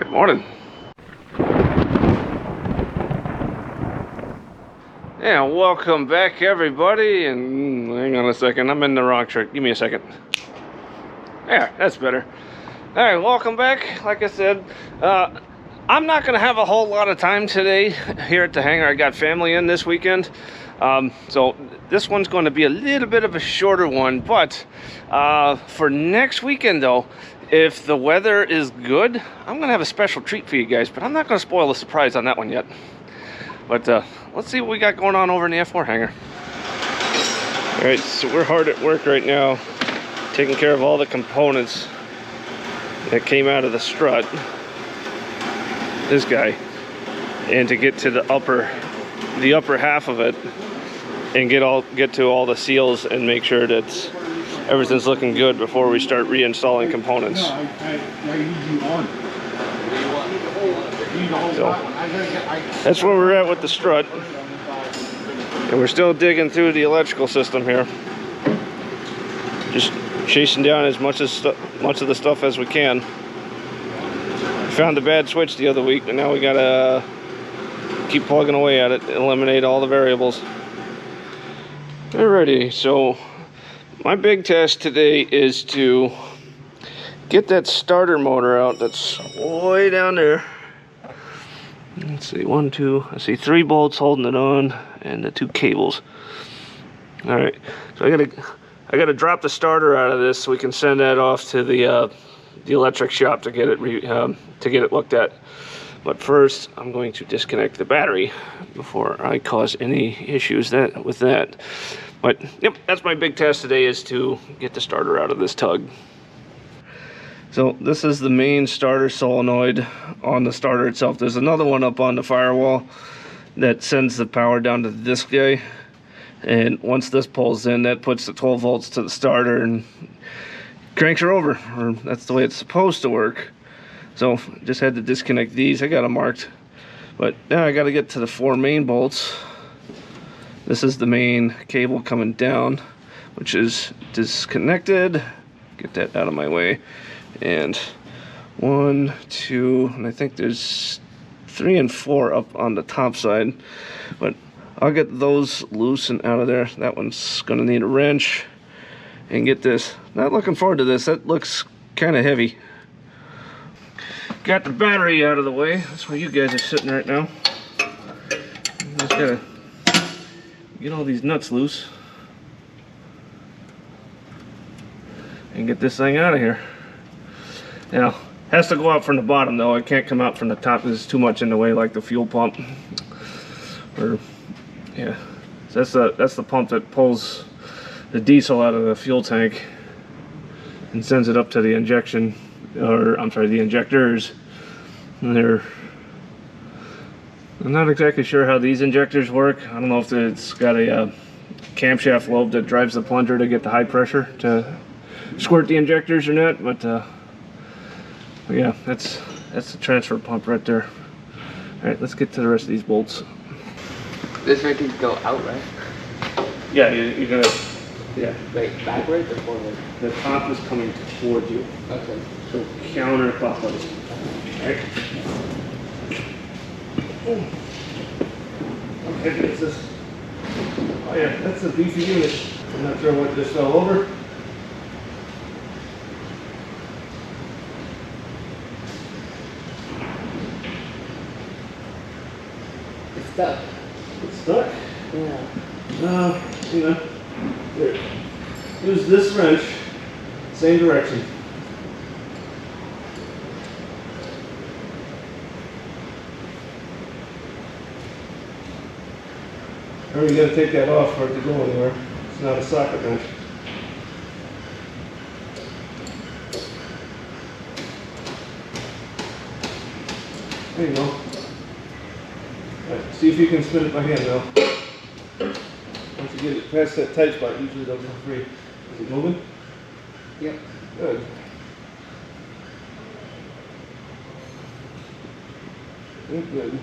Good morning. Yeah, welcome back everybody, and hang on a second, I'm in the wrong shirt. Give me a second. Yeah, that's better. Alright, welcome back. Like I said, I'm not going to have a whole lot of time today here at the hangar. I got family in this weekend. So this one's going to be a little bit of a shorter one, but for next weekend though, if the weather is good, I'm going to have a special treat for you guys, but I'm not going to spoil the surprise on that one yet. But let's see what we got going on over in the F-4 hangar. Alright, so we're hard at work right now, taking care of all the components that came out of the strut, this guy, and to get to the upper half of it and get to all the seals and make sure that everything's looking good before we start reinstalling components. So that's where we're at with the strut, and we're still digging through the electrical system here, just chasing down as much of the stuff as we can. We found a bad switch the other week, and now we gotta keep plugging away at it, eliminate all the variables. Alrighty, so my big task today is to get that starter motor out that's way down there. Let's see, I see 3 bolts holding it on and the 2 cables. Alright, so I gotta drop the starter out of this so we can send that off to the electric shop to get it looked at. But first, I'm going to disconnect the battery before I cause any issues with that. But yep, that's my big task today, is to get the starter out of this tug. So this is the main starter solenoid on the starter itself. There's another one up on the firewall that sends the power down to this guy. And once this pulls in, that puts the 12 volts to the starter and cranks her over. Or that's the way it's supposed to work. So just had to disconnect these. I got them marked. But now I got to get to the 4 main bolts. This is the main cable coming down, which is disconnected. Get that out of my way. And 1, 2, and I think there's 3 and 4 up on the top side. But I'll get those loose and out of there. That one's gonna need a wrench. And get this. Not looking forward to this. That looks kind of heavy. Got the battery out of the way. That's where you guys are sitting right now. Just gotta get all these nuts loose and get this thing out of here. Now, has to go out from the bottom though. It can't come out from the top. There's too much in the way, like the fuel pump. Or yeah, so that's the pump that pulls the diesel out of the fuel tank and sends it up to the injection, or I'm sorry, the injectors. And I'm not exactly sure how these injectors work. I don't know if it's got a camshaft lobe that drives the plunger to get the high pressure to squirt the injectors or not, but yeah, that's the transfer pump right there. Alright, let's get to the rest of these bolts. This might go out, right? Yeah, you're gonna... Yeah. Wait, backwards or forward? The top is coming towards you. Okay. So counterclockwise. Alright. Okay, it's this. Oh yeah, that's a beefy unit. I'm not sure what just fell over. It's stuck. It's stuck? Yeah. You know, here. Use this wrench, same direction. Remember, you gotta take that off for it to go anywhere. It's not a socket wrench. There you go. Alright, see if you can spin it by hand now. Once you get it past that tight spot, usually they'll go free. Is it moving? Yep. Good. Good.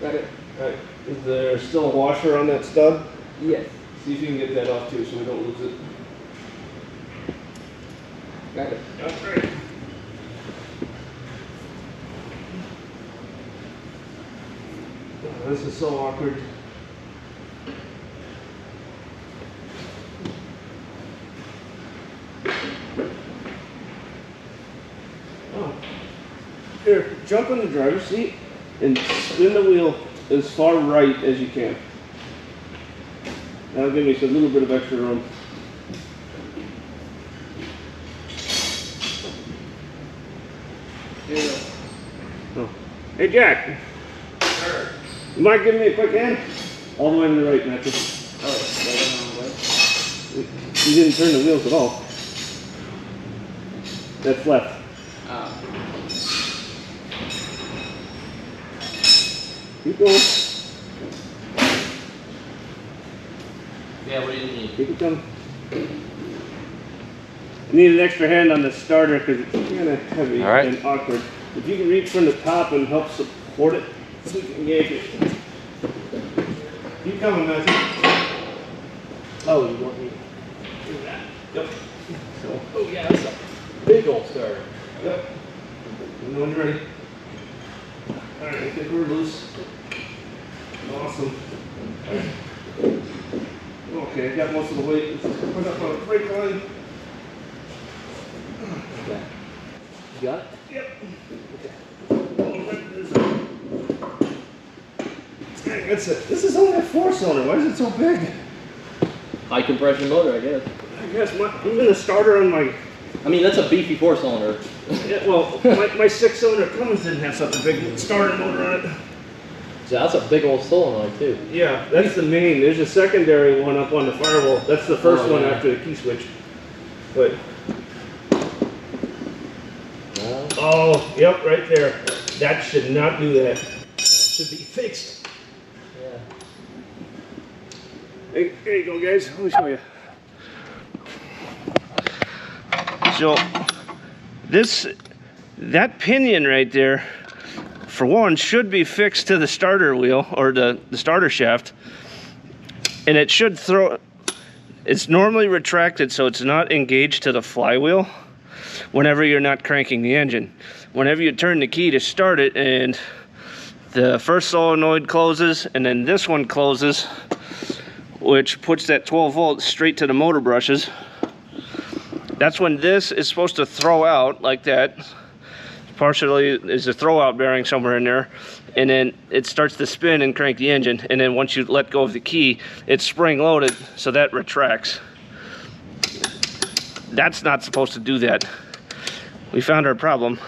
Got it. Alright, is there still a washer on that stub? Yes. See if you can get that off too so we don't lose it. Got it. That's great. Oh, this is so awkward. Oh. Here, jump in the driver's seat and spin the wheel as far right as you can. That'll give me a little bit of extra room. There you go. Oh. Hey Jack, Sure. you mind giving me a quick hand? All the way to the right, Matthew. Oh, You didn't turn the wheels at all. That's left. Keep going. Yeah, what do you need? Keep it coming. I need an extra hand on the starter because it's kind of heavy and awkward. If you can reach from the top and help support it, so we can yank it. Keep coming, Matthew. Oh, you want me to do that? Yep. So, Oh yeah, that's a big old starter. yep. When you're ready. Alright, I think we're loose. Awesome. Okay, I got most of the weight. Let's put up on a brake line. Okay. You got it? Yep. Okay, that's it. This is only a 4-cylinder. Why is it so big? High compression motor, I guess. I guess even the starter on my I mean, that's a beefy 4-cylinder. yeah, well, my 6-cylinder Collings didn't have such a big starter motor on it. So that's a big old solenoid too. Yeah, that's the main. There's a secondary one up on the firewall. That's the first one yeah. after the key switch. But oh, yep, right there. That should not do that. That should be fixed. Yeah. Hey, here you go, guys. Let me show you. So, that pinion right there, for one, should be fixed to the starter wheel or the starter shaft, and it should it's normally retracted so it's not engaged to the flywheel whenever you're not cranking the engine. Whenever you turn the key to start it and the first solenoid closes and then this one closes, which puts that 12 volt straight to the motor brushes, that's when this is supposed to throw out like that. Partially is a throw out bearing somewhere in there, and then it starts to spin and crank the engine, and then once you let go of the key, it's spring loaded, so that retracts. That's not supposed to do that. We found our problem.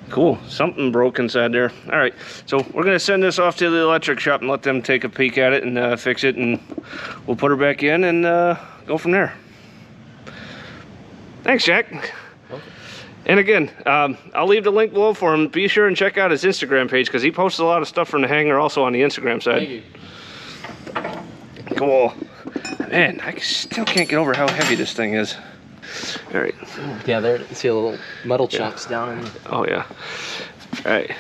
Cool, something broke inside there. All right, so we're gonna send this off to the electric shop and let them take a peek at it and fix it, and we'll put her back in and go from there. Thanks, Jack. Okay. And again, I'll leave the link below for him. Be sure and check out his Instagram page because he posts a lot of stuff from the hangar also on the Instagram side. Thank you. Cool. Man, I still can't get over how heavy this thing is. All right. Yeah, there. You see a little metal chunks down in. Oh yeah. All right.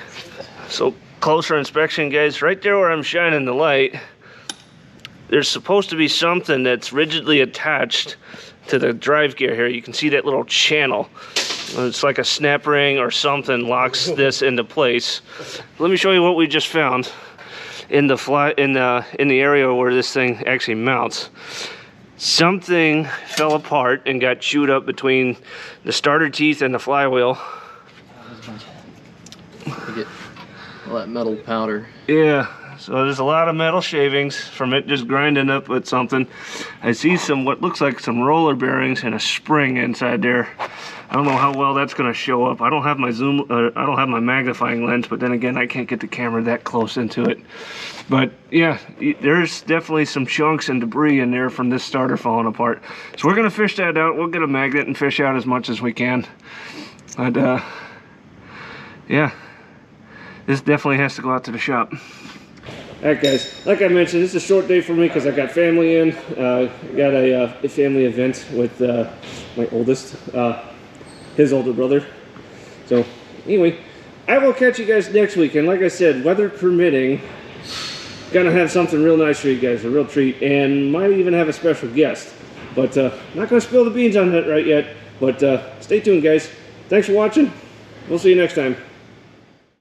So closer inspection, guys. Right there where I'm shining the light, there's supposed to be something that's rigidly attached to the drive gear here. You can see that little channel. It's like a snap ring or something locks this into place. Let me show you what we just found in the area where this thing actually mounts. Something fell apart and got chewed up between the starter teeth and the flywheel. You get all that metal powder. Yeah, so there's a lot of metal shavings from it just grinding up with something. I see what looks like some roller bearings and a spring inside there. I don't know how well that's going to show up. I don't have my zoom, I don't have my magnifying lens, but then again, I can't get the camera that close into it. But yeah, there's definitely some chunks and debris in there from this starter falling apart. So we're going to fish that out. We'll get a magnet and fish out as much as we can. But yeah, this definitely has to go out to the shop. Alright guys, like I mentioned, it's a short day for me because I got family in. Got a family event with my oldest, his older brother. So anyway, I will catch you guys next week. And like I said, weather permitting, gonna have something real nice for you guys, a real treat, and might even have a special guest. But not gonna spill the beans on that right yet. But stay tuned, guys. Thanks for watching. We'll see you next time.